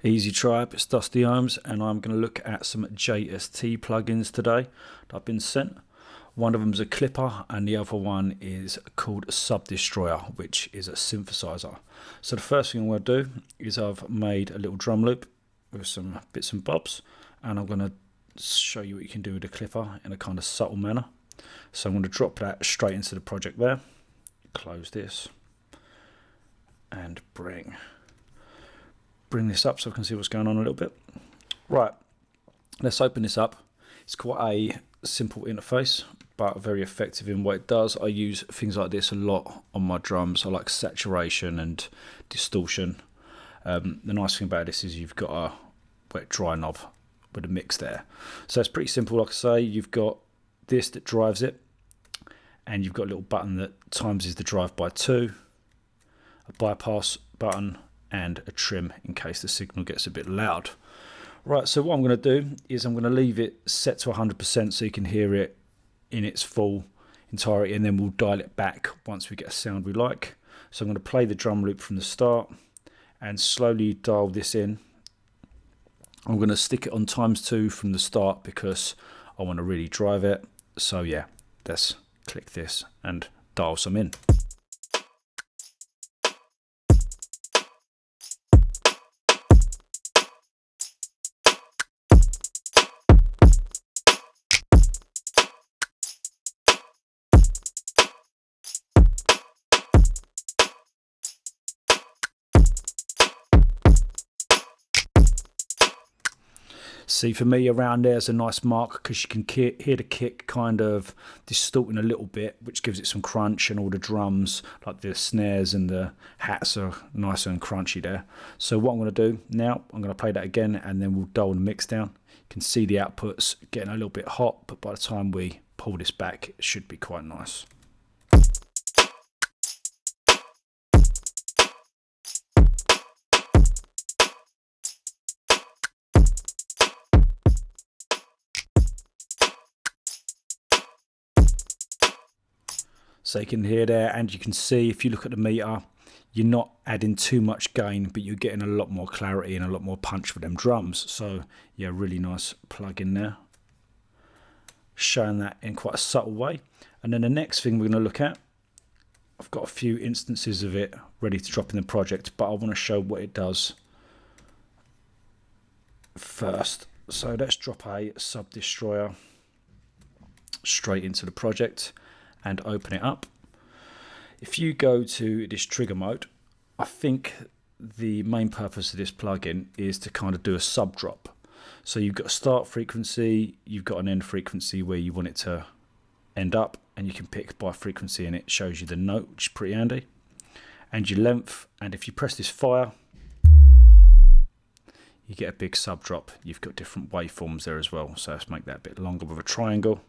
Easy tribe, it's Dusty Ohms, and I'm going to look at some JST plugins today that I've been sent. One of them is a clipper and the other one is called Sub Destroyer, which is a synthesizer. So the first thing I'm going to do is I've made a little drum loop with some bits and bobs, and I'm going to show you what you can do with the clipper in a kind of subtle manner. So I'm going to drop that straight into the project there, close this, and bring this up so I can see what's going on a little bit. Right, let's open this up. It's quite a simple interface, but very effective in what it does. I use things like this a lot on my drums. I like saturation and distortion. The nice thing about this is you've got a wet dry knob with a mix there. So it's pretty simple. Like I say, you've got this that drives it, and you've got a little button that times the drive by 2, a bypass button, and a trim in case the signal gets a bit loud. Right, so what I'm going to do is I'm going to leave it set to 100% so you can hear it in its full entirety, and then we'll dial it back once we get a sound we like. So I'm going to play the drum loop from the start and slowly dial this in. I'm going to stick it on ×2 from the start because I want to really drive it. So yeah, let's click this and dial some in. See, for me around there's a nice mark because you can hear the kick kind of distorting a little bit, which gives it some crunch, and all the drums, like the snares and the hats, are nicer and crunchy there. So what I'm going to do now, I'm going to play that again and then we'll dial the mix down. You can see the outputs getting a little bit hot, but by the time we pull this back, it should be quite nice. So you can hear there, and you can see if you look at the meter, you're not adding too much gain, but you're getting a lot more clarity and a lot more punch for them drums. So yeah, really nice plug in there, showing that in quite a subtle way. And then the next thing we're going to look at, I've got a few instances of it ready to drop in the project, but I want to show what it does first. So let's drop a Sub Destroyer straight into the project and open it up. If you go to this trigger mode, I think the main purpose of this plugin is to kind of do a sub drop. So you've got a start frequency, you've got an end frequency where you want it to end up, and you can pick by frequency and it shows you the note, which is pretty handy, and your length. And if you press this fire, you get a big sub drop. You've got different waveforms there as well, so let's make that a bit longer with a triangle.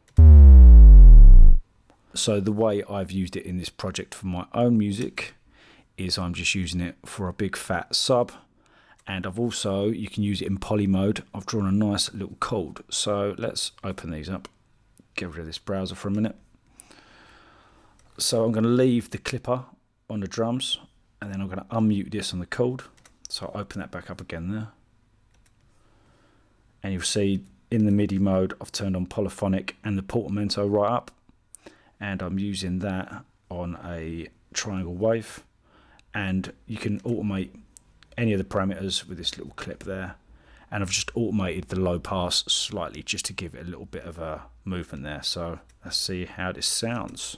So the way I've used it in this project for my own music is I'm just using it for a big fat sub, and I've also, you can use it in poly mode. I've drawn a nice little chord. So let's open these up, get rid of this browser for a minute. So I'm going to leave the clipper on the drums, and then I'm going to unmute this on the chord. So I'll open that back up again there, and you'll see in the MIDI mode I've turned on polyphonic and the portamento right up, and I'm using that on a triangle wave, and you can automate any of the parameters with this little clip there, and I've just automated the low pass slightly just to give it a little bit of a movement there. So let's see how this sounds.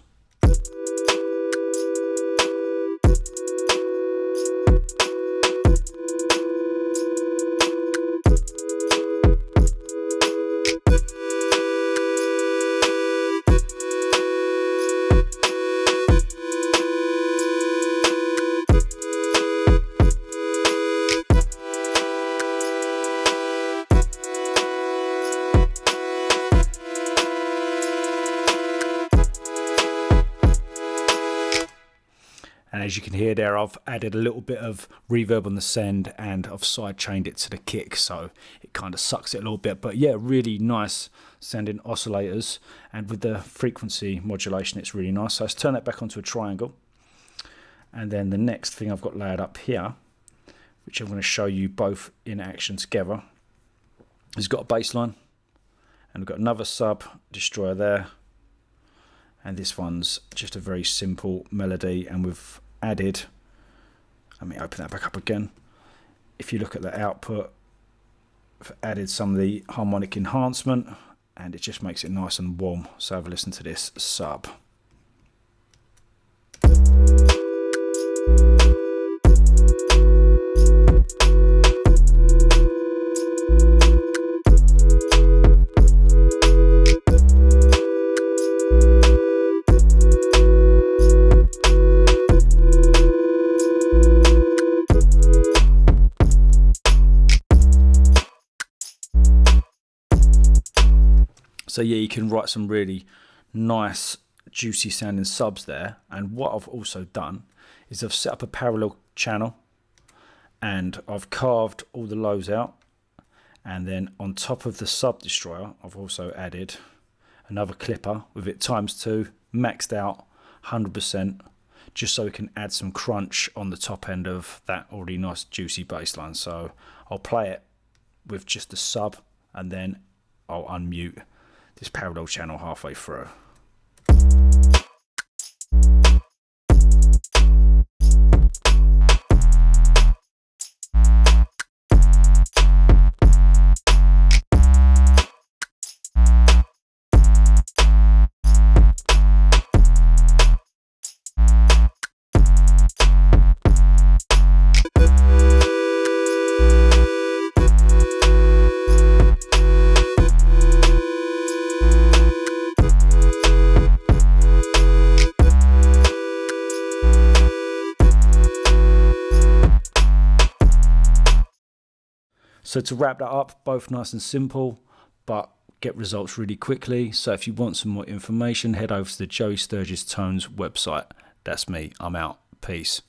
And as you can hear there, I've added a little bit of reverb on the send, and I've side chained it to the kick, so it kind of sucks it a little bit. But yeah, really nice sounding oscillators, and with the frequency modulation, it's really nice. So let's turn that back onto a triangle. And then the next thing I've got layered up here, which I'm going to show you both in action together. It's got a bass line, and we've got another sub destroyer there, and this one's just a very simple melody, and we've added, let me open that back up again. If you look at the output, I've added some of the harmonic enhancement, and it just makes it nice and warm. So have a listen to this sub. So yeah, you can write some really nice, juicy sounding subs there. And what I've also done is I've set up a parallel channel, and I've carved all the lows out. And then on top of the sub destroyer, I've also added another clipper with it ×2, maxed out 100%, just so we can add some crunch on the top end of that already nice, juicy bass line. So I'll play it with just the sub, and then I'll unmute this parallel channel halfway through. So to wrap that up, both nice and simple, but get results really quickly. So if you want some more information, head over to the Joey Sturgis Tones website. That's me. I'm out. Peace.